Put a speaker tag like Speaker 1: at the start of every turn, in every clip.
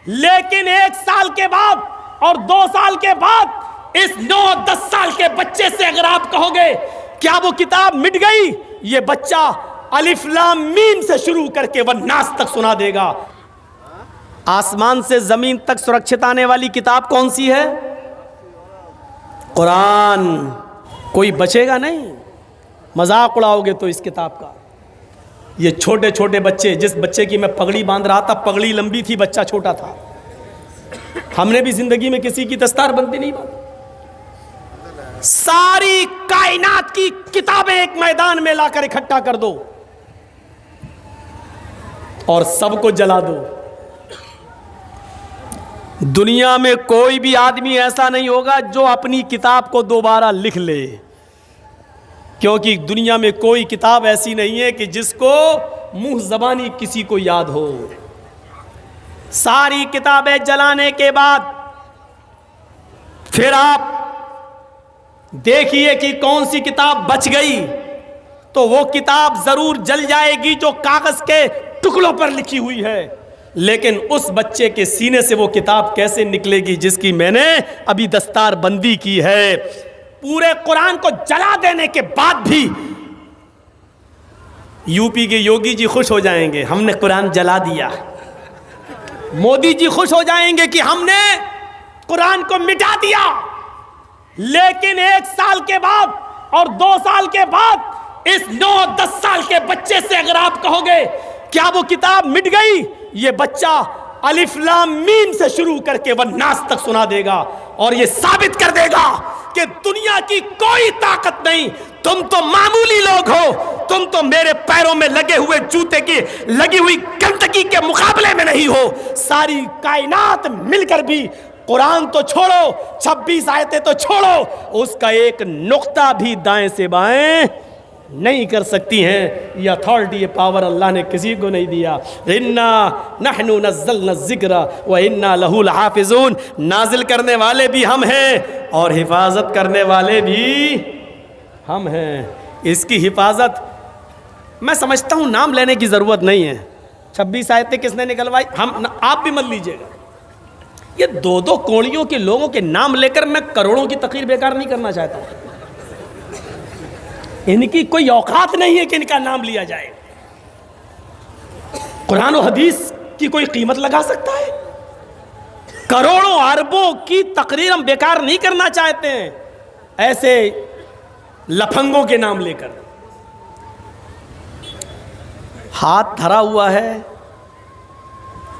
Speaker 1: लेकिन 1 साल के बाद और 2 साल के बाद इस 9-10 साल के बच्चे से अगर आप कहोगे क्या वो किताब मिट गई, ये बच्चा अलिफ लाम मीम से शुरू करके व नास तक सुना देगा। आसमान से जमीन तक सुरक्षित आने वाली किताब कौन सी है? कुरान। कोई बचेगा नहीं। मजाक उड़ाओगे तो इस किताब का। ये छोटे छोटे बच्चे, जिस बच्चे की मैं पगड़ी बांध रहा था, पगड़ी लंबी थी, बच्चा छोटा था। हमने भी जिंदगी में किसी की दस्तार बंदी नहीं बांधी। सारी कायनात की किताबें एक मैदान में लाकर इकट्ठा कर दो और सबको जला दो। दुनिया में कोई भी आदमी ऐसा नहीं होगा जो अपनी किताब को दोबारा लिख ले, क्योंकि दुनिया में कोई किताब ऐसी नहीं है कि जिसको मुंह जबानी किसी को याद हो। सारी किताबें जलाने के बाद फिर आप देखिए कि कौन सी किताब बच गई, तो वो किताब जरूर जल जाएगी जो कागज के टुकड़ों पर लिखी हुई है। लेकिन उस बच्चे के सीने से वो किताब कैसे निकलेगी जिसकी मैंने अभी दस्तार बंदी की है। पूरे कुरान को जला देने के बाद भी यूपी के योगी जी खुश हो जाएंगे, हमने कुरान जला दिया। मोदी जी खुश हो जाएंगे कि हमने कुरान को मिटा दिया। लेकिन 1 साल के बाद और 2 साल के बाद इस 9-10 साल के बच्चे से अगर आप कहोगे क्या वो किताब मिट गई, ये बच्चा अलिफ लाम मीम से शुरू करके व नास तक सुना देगा और ये साबित कर देगा कि दुनिया की कोई ताकत नहीं। तुम तो मामूली लोग हो, तुम तो मेरे पैरों में लगे हुए जूते की लगी हुई गंदगी के मुकाबले में नहीं हो। सारी कायनात मिलकर भी कुरान तो छोड़ो, 26 आयतें तो छोड़ो, उसका एक नुक्ता भी दाएं से बाएं नहीं कर सकती हैं। ये अथॉरिटी, ये पावर अल्लाह ने किसी को नहीं दिया। इन्ना नहनु नज़्ज़लना ज़िक्रा व इन्ना लहु लहाफ़िज़ून। नाजिल करने वाले भी हम हैं और हिफाजत करने वाले भी हम हैं। इसकी हिफाजत मैं समझता हूँ नाम लेने की ज़रूरत नहीं है। 26 आयतें किसने निकलवाई, आप भी मत लीजिएगा। ये 2-2 कोड़ियों के लोगों के नाम लेकर मैं करोड़ों की तकरीर बेकार नहीं करना चाहता हूँ। इनकी कोई औकात नहीं है कि इनका नाम लिया जाए। कुरान और हदीस की कोई कीमत लगा सकता है? करोड़ों अरबों की तकरीर हम बेकार नहीं करना चाहते हैं ऐसे लफंगों के नाम लेकर। हाथ धरा हुआ है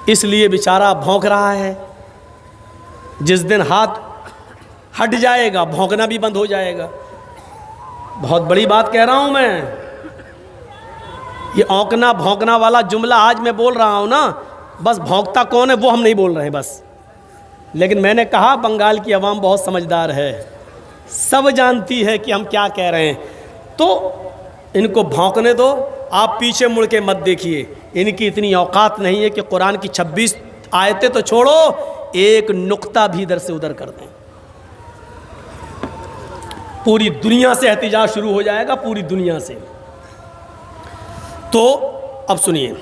Speaker 1: इसलिए बेचारा भौंक रहा है। जिस दिन हाथ हट जाएगा भौंकना भी बंद हो जाएगा। बहुत बड़ी बात कह रहा हूं मैं। ये औंकना भौंकना वाला जुमला आज मैं बोल रहा हूं ना, बस भौंकता कौन है वो हम नहीं बोल रहे हैं बस। लेकिन मैंने कहा बंगाल की आवाम बहुत समझदार है, सब जानती है कि हम क्या कह रहे हैं, तो इनको भौंकने दो। आप पीछे मुड़ के मत देखिए। इनकी इतनी औकात नहीं है कि कुरान की 26 आयतें तो छोड़ो, एक नुक्ता भी इधर से उधर कर दें। पूरी दुनिया से एहतिजाज शुरू हो जाएगा, पूरी दुनिया से। तो अब सुनिए,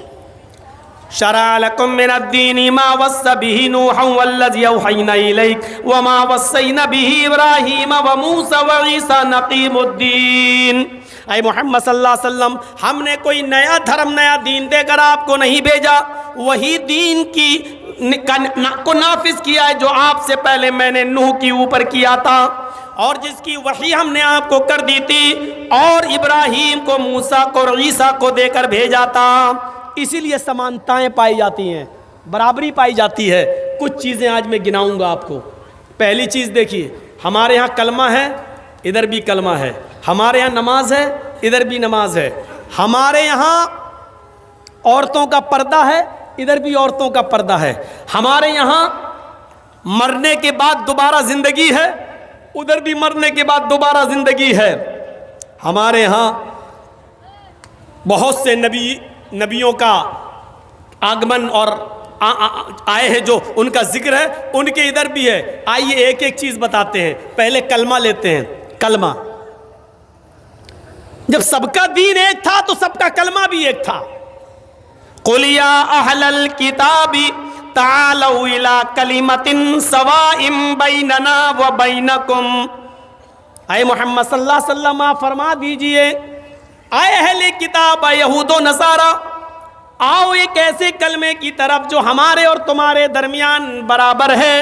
Speaker 1: शरअ लकुम मिनद्दीनि मा वस्सा बिही नूहन वल्लज़ी औहयना इलैक व मा वस्सैना बिही इब्राहीम व मूसा व ईसा नक़ीमुद्दीन। ऐ मोहम्मद सल्लल्लाहु अलैहि वसल्लम, हमने कोई नया धर्म नया दीन देकर आपको नहीं भेजा, वही दीन को नाफिज किया है जो आपसे पहले मैंने नूह के ऊपर किया था और जिसकी वही हमने आपको कर दी थी, और इब्राहीम को, मूसा को और ईसा को देकर भेजा था। इसीलिए समानताएं पाई जाती हैं, बराबरी पाई जाती है। कुछ चीज़ें आज मैं गिनाऊंगा आपको। पहली चीज़ देखिए, हमारे यहाँ कलमा है, इधर भी कलमा है। हमारे यहाँ नमाज है, इधर भी नमाज है। हमारे यहाँ औरतों का पर्दा है, इधर भी औरतों का पर्दा है। हमारे यहाँ मरने के बाद दोबारा ज़िंदगी है, उधर भी मरने के बाद दोबारा ज़िंदगी है। हमारे यहाँ बहुत से नबियों का आगमन और आए हैं जो उनका जिक्र है, उनके इधर भी है। आइए एक एक चीज़ बताते हैं। पहले कलमा लेते हैं। कलमा, जब सबका दीन एक था तो सबका कलमा भी एक था। कुल या अहलल किताबी तालौ इला कलिमतिन सवाइम बैनना व बैनकुम। आए मोहम्मद सल्लल्लाहु अलैहि वसल्लम आप फरमा दीजिए, आए अहले किताब यहूदो नसारा, आओ एक ऐसे कलमे की तरफ जो हमारे और तुम्हारे दरमियान बराबर है।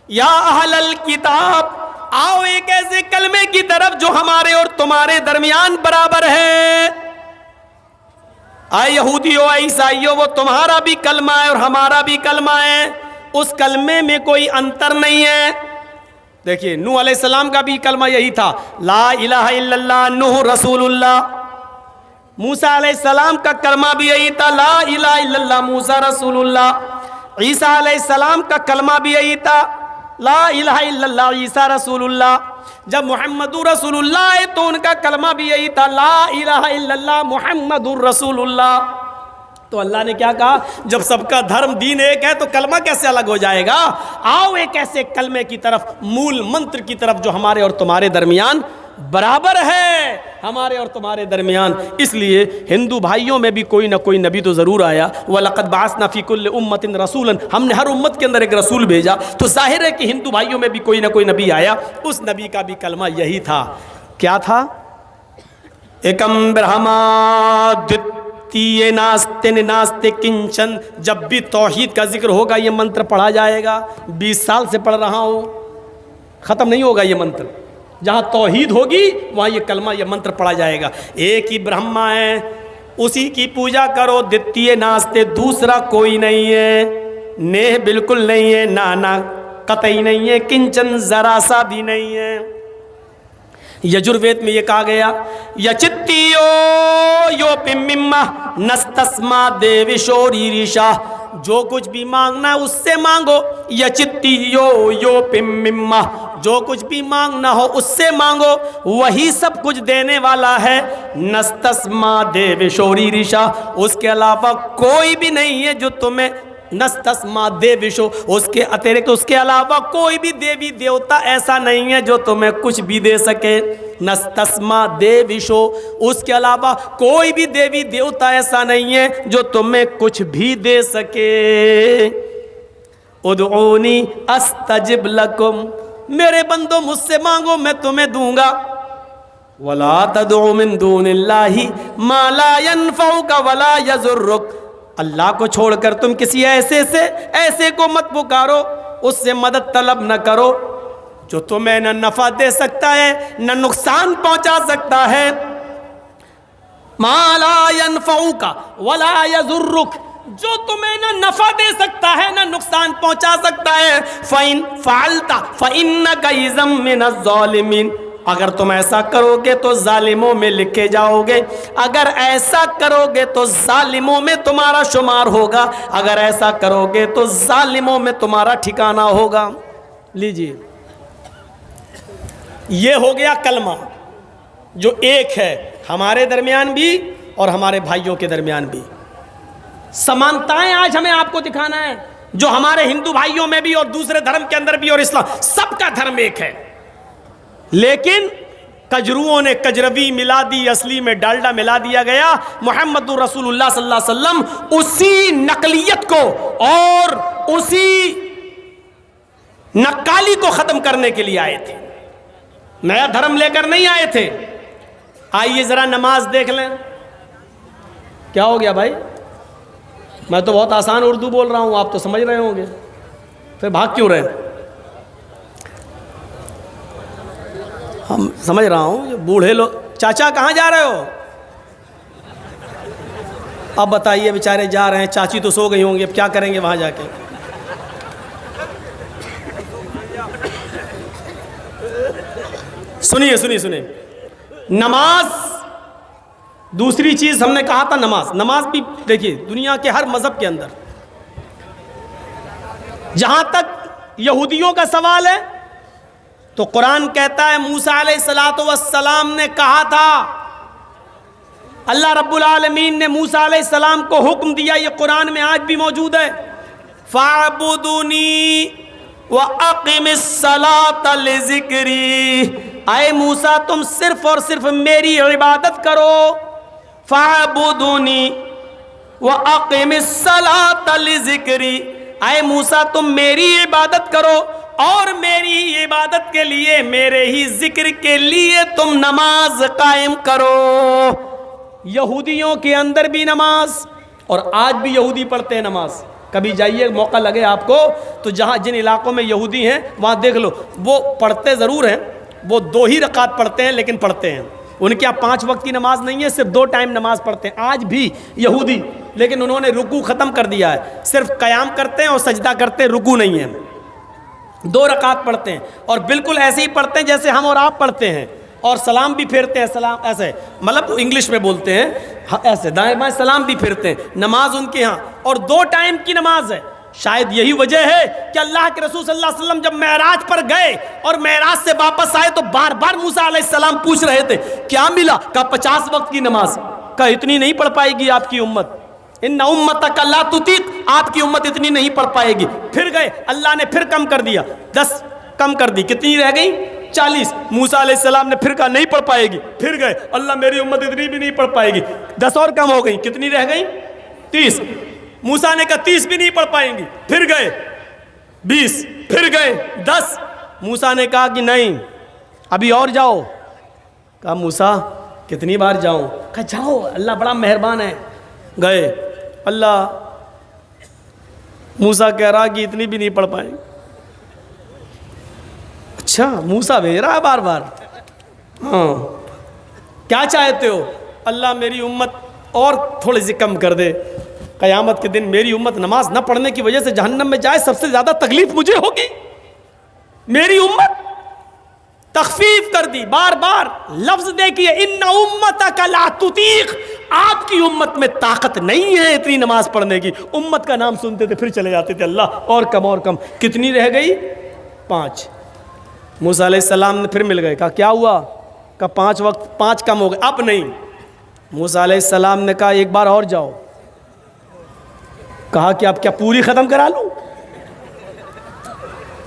Speaker 1: या अहलल किताब, आओ एक ऐसे कलमे की तरफ जो हमारे और तुम्हारे दरमियान बराबर है। आए यहूदियों ईसाइयों, वो तुम्हारा भी कलमा है और हमारा भी कलमा है, उस कलमे में कोई अंतर नहीं है। देखिए नूह अलैहिस्सलाम का भी कलमा यही था, ला इलाहा इल्लल्लाह नूह रसूलुल्लाह। मूसा अलैहिस्सलाम का कलमा भी यही था, ला इलाहा इल्लल्लाह मूसा रसूलुल्लाह। ईसा अलैहिस्सलाम का कलमा भी यही था, ला इलाहा इल्लल्लाह ईसा रसूलुल्लाह। जब मुहम्मदुर रसूलुल्लाह है तो उनका कलमा भी यही था, ला इलाहा इल्लल्लाह मुहम्मदुर रसूलुल्लाह। तो अल्लाह ने क्या कहा, जब सबका धर्म दीन एक है तो कलमा कैसे अलग हो जाएगा। आओ एक ऐसे कलमे की तरफ, मूल मंत्र की तरफ जो हमारे और तुम्हारे दरमियान बराबर है, हमारे और तुम्हारे दरमियान। इसलिए हिंदू भाइयों में भी कोई ना कोई नबी तो ज़रूर आया। वलक़द बअसना फ़ी कुल्लि उम्मतिन रसूलन, हमने हर उम्मत के अंदर एक रसूल भेजा। तो जाहिर है कि हिंदू भाइयों में भी कोई ना कोई नबी आया, उस नबी का भी कलमा यही था। क्या था? एकम ब्रह्मा द्वितीय नास्ते नास्ते किंचन। जब भी तौहीद का जिक्र होगा ये मंत्र पढ़ा जाएगा। 20 साल से पढ़ रहा हूँ, ख़त्म नहीं होगा ये मंत्र। जहाँ तौहीद होगी वहाँ ये कलमा ये मंत्र पढ़ा जाएगा। एक ही ब्रह्मा है, उसी की पूजा करो। द्वितीय नास्ते, दूसरा कोई नहीं है। नेह बिल्कुल नहीं है, नाना कतई नहीं है, किंचन ज़रा सा भी नहीं है। यजुर्वेद में ये कहा गया, यचित्तियो यो पिम्मिम्मा नस्तस्मा देविशोरीरिशा। जो कुछ भी मांगना है उससे मांगो। यचित्तियो यो पिम्मिम्मा, जो कुछ भी मांगना हो उससे मांगो, वही सब कुछ देने वाला है। नस्तस्मा देविशोरीरिशा, उसके अलावा कोई भी नहीं है जो तुम्हें, नस्तस्मा देविशो, उसके अतिरिक्त उसके अलावा कोई भी देवी देवता ऐसा नहीं है जो तुम्हें कुछ भी दे सके। नस्तस्मा देविशो, उसके अलावा कोई भी देवी देवता ऐसा नहीं है जो तुम्हें कुछ भी दे सके। उदऊनी अस्तजिब लकुम, मेरे बंदो मुझसे मांगो मैं तुम्हें दूंगा। वला तदउ मिन दूनिल्लाहि मा ला यनफउका वला यजुर्रुक, अल्लाह को छोड़कर तुम किसी ऐसे को मत पुकारो, उससे मदद तलब न करो जो तुम्हें न नफा दे सकता है न नुकसान पहुंचा सकता है। मा ला यनफउका वला यजुर्रुक, जो तुम्हें न नफा दे सकता है न नुकसान पहुंचा सकता है। फ़इन फ़अलता फ़इन्नका इज़म मिनज़्ज़ालिमीन, अगर तुम ऐसा करोगे तो जालिमों में लिखे जाओगे। अगर ऐसा करोगे तो जालिमों में तुम्हारा शुमार होगा। अगर ऐसा करोगे तो जालिमों में तुम्हारा ठिकाना होगा। लीजिए, ये हो गया कलमा जो एक है हमारे दरमियान भी और हमारे भाइयों के दरमियान भी। समानताएं आज हमें आपको दिखाना है, जो हमारे हिंदू भाइयों में भी और दूसरे धर्म के अंदर भी और इस्लाम, सबका धर्म एक है। लेकिन कजरुओं ने कजरवी मिला दी, असली में डालडा मिला दिया गया। मुहम्मदुर रसूलुल्लाह सल्लल्लाहु अलैहि वसल्लम उसी नकलियत को और उसी नक्काली को खत्म करने के लिए आए थे, नया धर्म लेकर नहीं आए थे। आइए जरा नमाज देख लें। क्या हो गया भाई? मैं तो बहुत आसान उर्दू बोल रहा हूं, आप तो समझ रहे होंगे, फिर भाग क्यों रहे? हम समझ रहा हूँ, ये बूढ़े लोग। चाचा कहाँ जा रहे हो? अब बताइए, बेचारे जा रहे हैं, चाची तो सो गई होंगी, अब क्या करेंगे वहाँ जाके? सुनिए सुनिए सुनिए, नमाज दूसरी चीज़ हमने कहा था। नमाज भी देखिए दुनिया के हर मज़हब के अंदर, जहाँ तक यहूदियों का सवाल है तो कुरान कहता है मूसा अलैहिस्सलातु वस्सलाम ने कहा था, अल्लाह रब्बुल आलमीन ने मूसा अलैहिस्सलाम को हुक्म दिया, ये कुरान में आज भी मौजूद है, फ़अबुदूनी व अक़िमिस्सलाता लिज़िक्री। आए मूसा तुम सिर्फ और सिर्फ मेरी इबादत करो। फ़अबुदूनी व अक़िमिस्सलाता लिज़िक्री, आए मूसा तुम मेरी इबादत करो और मेरी इबादत के लिए, मेरे ही जिक्र के लिए तुम नमाज कायम करो। यहूदियों के अंदर भी नमाज, और आज भी यहूदी पढ़ते हैं नमाज। कभी जाइए, मौका लगे आपको तो जहाँ जिन इलाकों में यहूदी हैं वहाँ देख लो, वो पढ़ते ज़रूर हैं, वो 2 ही रकात पढ़ते हैं लेकिन पढ़ते हैं। उनके यहाँ 5 वक्त की नमाज नहीं है, सिर्फ 2 टाइम नमाज पढ़ते हैं आज भी यहूदी। लेकिन उन्होंने रुकू ख़त्म कर दिया है, सिर्फ क़याम करते हैं और सजदा करते हैं, रुकू नहीं है। 2 रकात पढ़ते हैं और बिल्कुल ऐसे ही पढ़ते हैं जैसे हम और आप पढ़ते हैं, और सलाम भी फेरते हैं, सलाम ऐसे, मतलब इंग्लिश में बोलते हैं ऐसे, दाएं बाएं सलाम भी फेरते हैं। नमाज उनके यहाँ, और 2 टाइम की नमाज है। शायद यही वजह है कि अल्लाह के रसूल सल्लल्लाहु अलैहि वसल्लम जब मेराज पर गए और मेराज से वापस आए तो बार बार मूसा अलैहिस्सलाम पूछ रहे थे क्या मिला? कहा 50 वक्त की नमाज। कहा इतनी नहीं पढ़ पाएगी आपकी उम्मत, इन्ना उम्मतक ला तुतीक, आपकी उम्मत इतनी नहीं पढ़ पाएगी। फिर गए, अल्लाह ने फिर कम कर दिया, 10 कम कर दी, कितनी रह गई? 40। मूसा अलैहिस्सलाम ने फिर कहा नहीं पढ़ पाएगी। फिर गए, अल्लाह मेरी उम्मत इतनी भी नहीं पढ़ पाएगी, 10 और कम हो गई, कितनी रह गई? 30। मूसा ने कहा 30 भी नहीं पढ़ पाएंगी। फिर गए 20, फिर गए 10। मूसा ने कहा कि नहीं अभी और जाओ। कहा मूसा कितनी बार जाऊं? कहा जाओ, अल्लाह बड़ा मेहरबान है। गए, अल्लाह, मूसा कह रहा कि इतनी भी नहीं पढ़ पाएंगे। अच्छा, मूसा भेज रहा है बार बार, हाँ क्या चाहते हो? अल्लाह मेरी उम्मत और थोड़ी सी कम कर दे, क़यामत के दिन मेरी उम्मत नमाज न पढ़ने की वजह से जहन्नम में जाए, सबसे ज़्यादा तकलीफ मुझे होगी। मेरी उम्मत तखफीफ कर दी, बार बार लफ्ज़ देखिए, इन्ना उम्मतक ला तुतीक, आपकी उम्मत में ताकत नहीं है इतनी नमाज पढ़ने की। उम्मत का नाम सुनते थे फिर चले जाते थे, अल्लाह और कम और कम। कितनी रह गई? 5। मूसा अलैहिस्सलाम ने फिर मिल गए, कहा क्या हुआ? कहा 5 वक्त, 5 कम हो गए, अब नहीं। मूसा अलैहिस्सलाम ने कहा एक बार और जाओ। कहा कि अब क्या पूरी ख़त्म करा लूँ?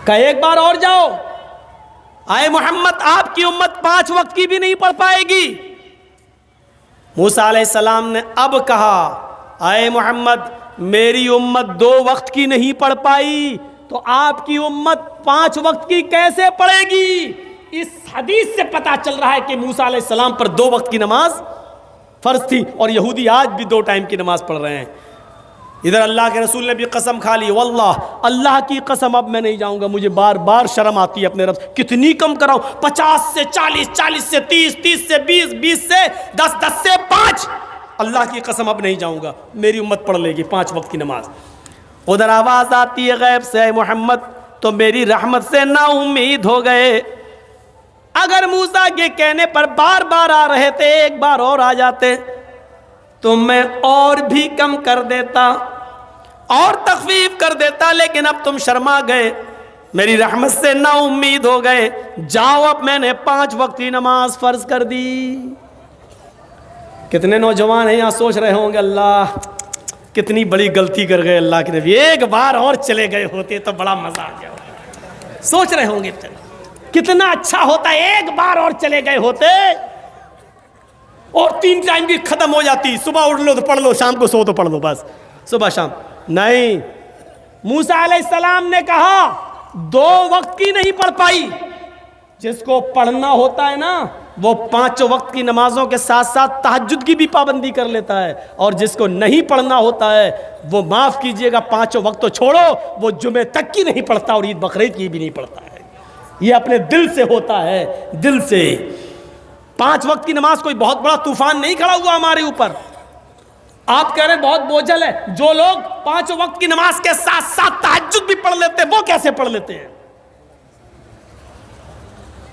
Speaker 1: कहा एक बार और जाओ। आए मोहम्मद आपकी उम्मत 5 वक्त की भी नहीं पढ़ पाएगी। मूसा अलैहिस्सलाम ने अब कहा आए मोहम्मद मेरी उम्मत 2 वक्त की नहीं पढ़ पाई तो आपकी उम्मत 5 वक्त की कैसे पढ़ेगी? इस हदीस से पता चल रहा है कि मूसा अलैहिस्सलाम पर 2 वक्त की नमाज फर्ज थी, और यहूदी आज भी 2 टाइम की नमाज पढ़ रहे हैं। इधर अल्लाह के रसूल ने भी कसम खा ली, वल्लाह अल्लाह की कसम अब मैं नहीं जाऊंगा, मुझे बार बार शर्म आती है अपने रब। कितनी कम कराऊं? 50 से 40, 40 से 30, 30 से 20, 20 से 10, 10 से 5। अल्लाह की कसम अब नहीं जाऊंगा, मेरी उम्मत पढ़ लेगी 5 वक्त की नमाज। उधर आवाज़ आती है गैब से, मोहम्मद तो मेरी रहमत से ना उम्मीद हो गए। अगर मूसा के कहने पर बार बार आ रहे थे, एक बार और आ जाते तो मैं और भी कम कर देता और तखफीफ कर देता, लेकिन अब तुम शर्मा गए, मेरी रहमत से ना उम्मीद हो गए। जाओ, अब मैंने 5 वक्त की नमाज फर्ज कर दी। कितने नौजवान हैं यहाँ सोच रहे होंगे अल्लाह कितनी बड़ी गलती कर गए अल्लाह के नबी, एक बार और चले गए होते तो बड़ा मजा आ गया होता। सोच रहे होंगे कितना अच्छा होता, एक बार और चले गए होते और 3 टाइम की खत्म हो जाती। सुबह उठ लो तो पढ़ लो, शाम को सो तो पढ़ लो, बस सुबह शाम। नहीं, मूसा अलैहिस्सलाम ने कहा 2 वक्त की नहीं पढ़ पाई। जिसको पढ़ना होता है ना वो 5 वक्त की नमाजों के साथ साथ तहज्जुद की भी पाबंदी कर लेता है, और जिसको नहीं पढ़ना होता है वो माफ़ कीजिएगा 5 वक्त तो छोड़ो, वो जुमे तक की नहीं पढ़ता और ईद बकरीद की भी नहीं पढ़ता है। ये अपने दिल से होता है, दिल से। 5 वक्त की नमाज कोई बहुत बड़ा तूफान नहीं खड़ा हुआ हमारे ऊपर। आप कह रहे हैं बहुत बोझल है। जो लोग 5 वक्त की नमाज के साथ साथ तहज्जुद भी पढ़ लेते हैं, वो कैसे पढ़ लेते हैं,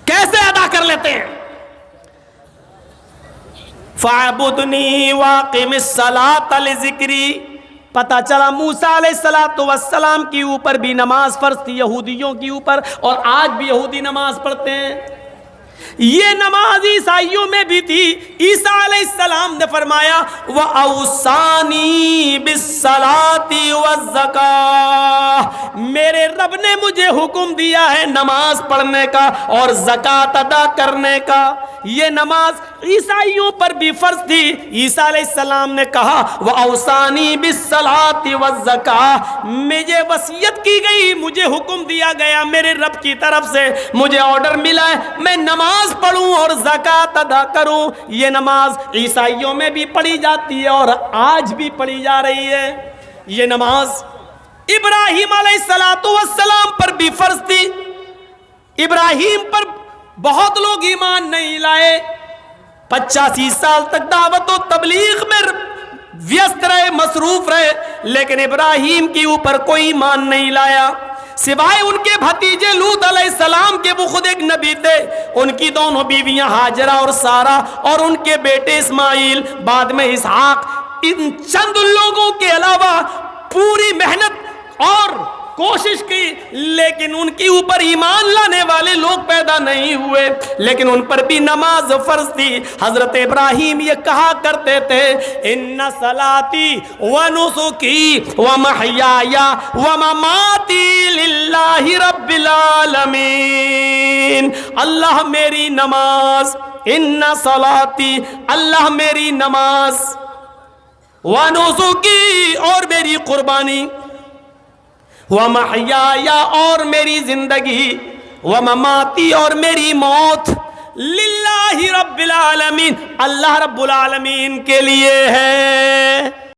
Speaker 1: कैसे अदा कर लेते हैं? फ़अबुदनी वाक़िमिस सलात लिज़िक्री। पता चला मूसा अलैहिस्सलातु वस्सलाम के ऊपर भी नमाज फर्ज थी, यहूदियों के ऊपर, और आज भी यहूदी नमाज पढ़ते हैं। ये नमाज ईसाइयों में भी थी। ईसा अलैहिस्सलाम ने फरमाया व औसानी बिस्सलाती वज़्ज़काह, मेरे रब ने मुझे हुक्म दिया है नमाज पढ़ने का और ज़कात अदा करने का। ये नमाज ईसाइयों पर भी फर्ज थी। ईसा अलैहिस्सलाम ने कहा व औसानी बिस्सलाति वज़्ज़काह, मुझे वसीयत की गई, मुझे हुक्म दिया गया मेरे रब की तरफ से, मुझे ऑर्डर मिला है मैं नमाज पढ़ूं और ज़कात अदा करूं। ये नमाज ईसाइयों में भी पढ़ी जाती है और आज भी पढ़ी जा रही है। ये नमाज इब्राहीम अलैहिस्सलाम पर भी फर्ज थी। इब्राहीम पर बहुत लोग ईमान नहीं लाए, 85 साल तक दावत और तबलीग में व्यस्त रहे, मसरूफ रहे, लेकिन इब्राहीम के ऊपर कोई ईमान नहीं लाया सिवाय उनके भतीजे लूत अलैहिस्सलाम के। वो खुद एक नबी थे, उनकी दोनों बीवियां हाजरा और सारा और उनके बेटे इस्माइल, बाद में इसहाक। इन चंद लोगों के अलावा पूरी मेहनत और कोशिश की, लेकिन उनके ऊपर ईमान लाने वाले लोग पैदा नहीं हुए, लेकिन उन पर भी नमाज फर्ज थी। हजरत इब्राहीम ये कहा करते थे इन्ना सलाती व नुसुकी व महयाया व ममाती लिल्लाहि रब्बिल आलमीन। अल्लाह मेरी नमाज, इन्ना सलाती अल्लाह मेरी नमाज, व नुसुकी और मेरी कुर्बानी, व महयाया और मेरी जिंदगी, व ममाती और मेरी मौत, लिल्लाहि रब्बिल आलमीन अल्लाह रब्बुल आलमीन के लिए है।